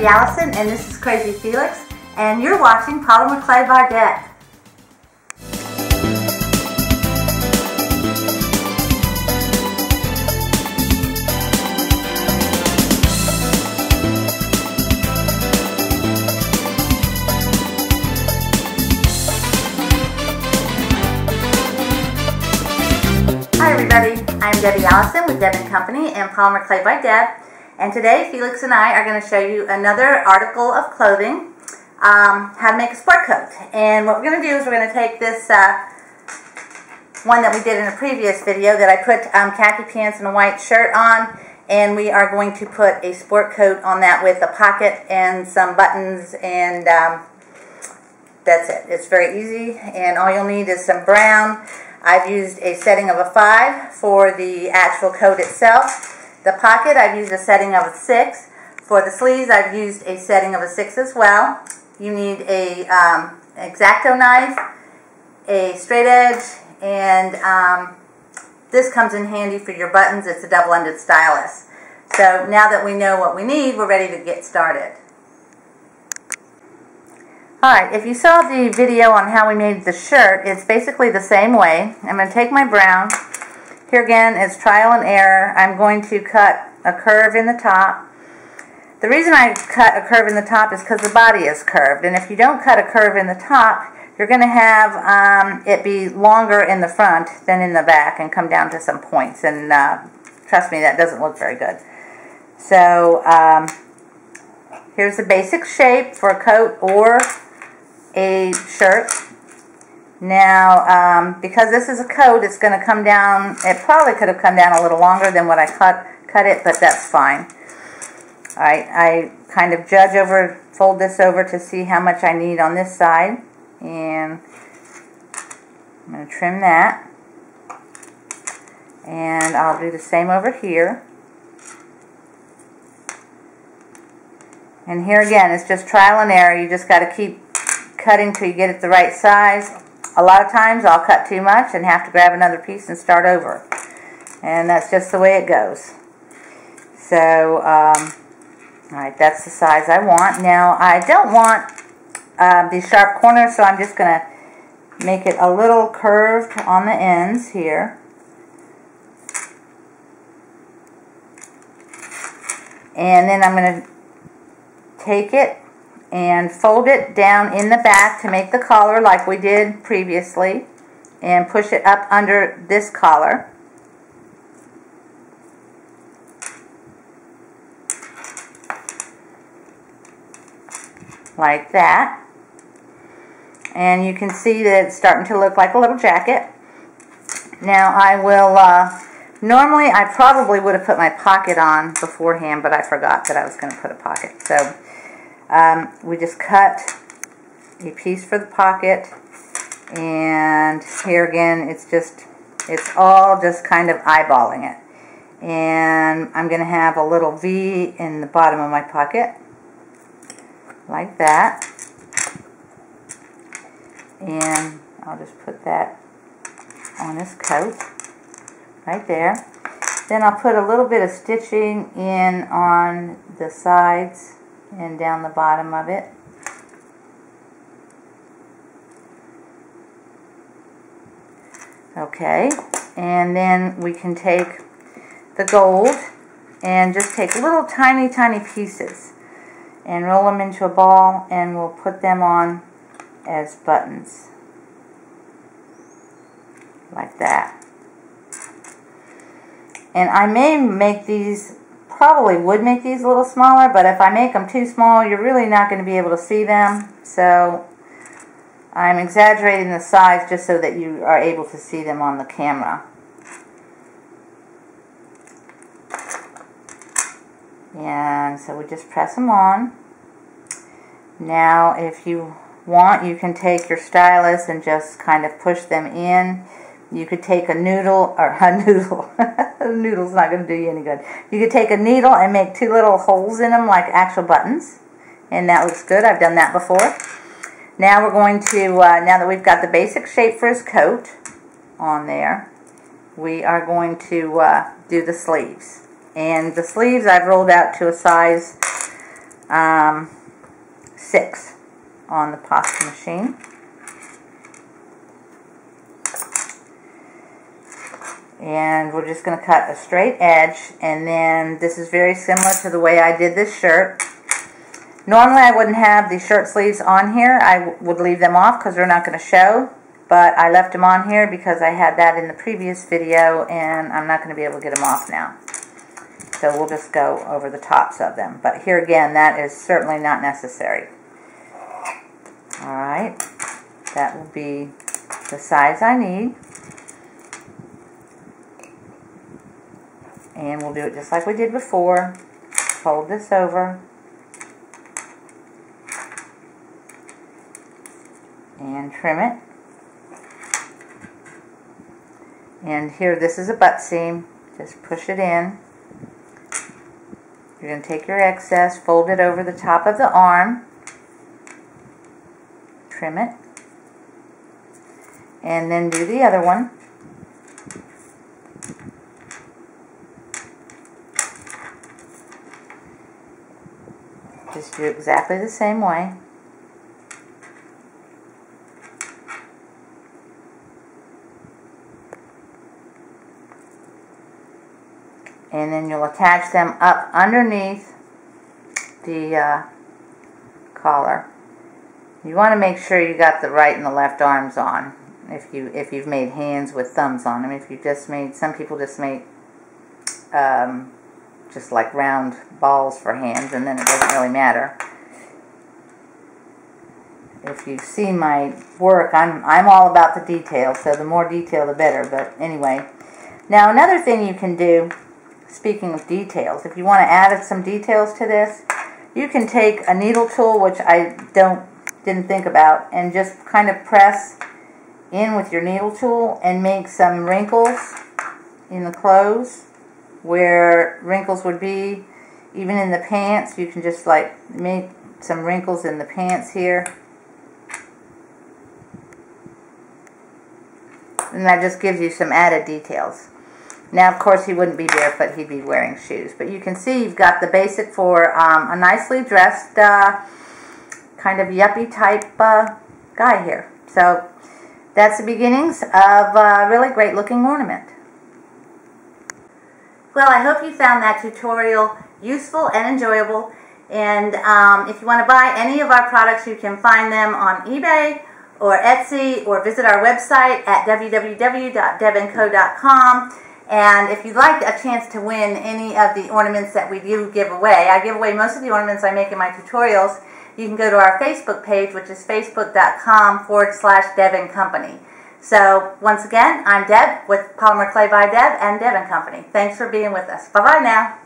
Debbie Allison, and this is Crazy Felix, and you're watching Polymer Clay by Deb. Hi everybody, I'm Debbie Allison with Deb & Company and Polymer Clay by Deb, and today Felix and I are going to show you another article of clothing, how to make a sport coat. And what we're going to do is we're going to take this one that we did in a previous video that I put khaki pants and a white shirt on, and we are going to put a sport coat on that with a pocket and some buttons, and that's it. It's very easy, and all you'll need is some brown. I've used a setting of a 5 for the actual coat itself. The pocket, I've used a setting of a 6. For the sleeves, I've used a setting of a 6 as well. You need a X-Acto knife, a straight edge, and this comes in handy for your buttons. It's a double-ended stylus. So now that we know what we need, we're ready to get started. Alright, if you saw the video on how we made the shirt, it's basically the same way. I'm going to take my brown. Here again, it's trial and error. I'm going to cut a curve in the top. The reason I cut a curve in the top is because the body is curved. And if you don't cut a curve in the top, you're going to have it be longer in the front than in the back and come down to some points. And trust me, that doesn't look very good. So here's the basic shape for a coat or a shirt. Now, because this is a coat, it's going to come down, it probably could have come down a little longer than what I cut it, but that's fine. Alright, I kind of fold this over to see how much I need on this side, and I'm going to trim that, and I'll do the same over here. And here again, it's just trial and error. You just got to keep cutting till you get it the right size. A lot of times I'll cut too much and have to grab another piece and start over. And that's just the way it goes. So, alright, that's the size I want. Now, I don't want these sharp corners, so I'm just going to make it a little curved on the ends here. And then I'm going to take it and fold it down in the back to make the collar like we did previously, and push it up under this collar. Like that. And you can see that it's starting to look like a little jacket. Now I will, normally I probably would have put my pocket on beforehand, but I forgot that I was going to put a pocket. So we just cut a piece for the pocket, and here again it's all just kind of eyeballing it. And I'm going to have a little V in the bottom of my pocket, like that. And I'll just put that on this coat, right there. Then I'll put a little bit of stitching in on the sides and down the bottom of it. Okay, and then we can take the gold and just take little tiny pieces and roll them into a ball, and we'll put them on as buttons like that. And I may make these, probably would make these a little smaller, but if I make them too small, you're really not going to be able to see them. So I'm exaggerating the size just so that you are able to see them on the camera. And so we just press them on. Now if you want, you can take your stylus and just kind of push them in. You could take a noodle, or a noodle, a noodle's not going to do you any good. You could take a needle and make 2 little holes in them like actual buttons, and that looks good. I've done that before. Now we're going to, now that we've got the basic shape for his coat on there, we are going to do the sleeves. And the sleeves I've rolled out to a size 6 on the pasta machine. And we're just going to cut a straight edge, and then this is very similar to the way I did this shirt. Normally I wouldn't have the shirt sleeves on here. I would leave them off because they're not going to show, but I left them on here because I had that in the previous video, and I'm not going to be able to get them off now. So we'll just go over the tops of them. But here again, that is certainly not necessary. Alright, that will be the size I need. And we'll do it just like we did before. Fold this over. And trim it. And here, this is a butt seam. Just push it in. You're going to take your excess, fold it over the top of the arm. Trim it. And then do the other one. Just do exactly the same way. And then you'll attach them up underneath the collar. You want to make sure you got the right and the left arms on. If you've made hands with thumbs on them. If you just made, some people just make just like round balls for hands, and then it doesn't really matter. If you see my work, I'm all about the detail, so the more detail the better. But anyway, now another thing you can do, speaking of details, if you want to add some details to this, you can take a needle tool, which I didn't think about, and just kind of press in with your needle tool and make some wrinkles in the clothes where wrinkles would be. Even in the pants, you can just like make some wrinkles in the pants here. And that just gives you some added details. Now, of course, he wouldn't be barefoot, he'd be wearing shoes. But you can see you've got the basic for a nicely dressed, kind of yuppie type guy here. So that's the beginnings of a really great looking ornament. Well, I hope you found that tutorial useful and enjoyable. And if you want to buy any of our products, you can find them on eBay or Etsy, or visit our website at www.debandco.com. And if you'd like a chance to win any of the ornaments that we do give away, I give away most of the ornaments I make in my tutorials, you can go to our Facebook page, which is facebook.com/Deb & Company. So, once again, I'm Deb with Polymer Clay by Deb and Deb & Company. Thanks for being with us. Bye-bye now.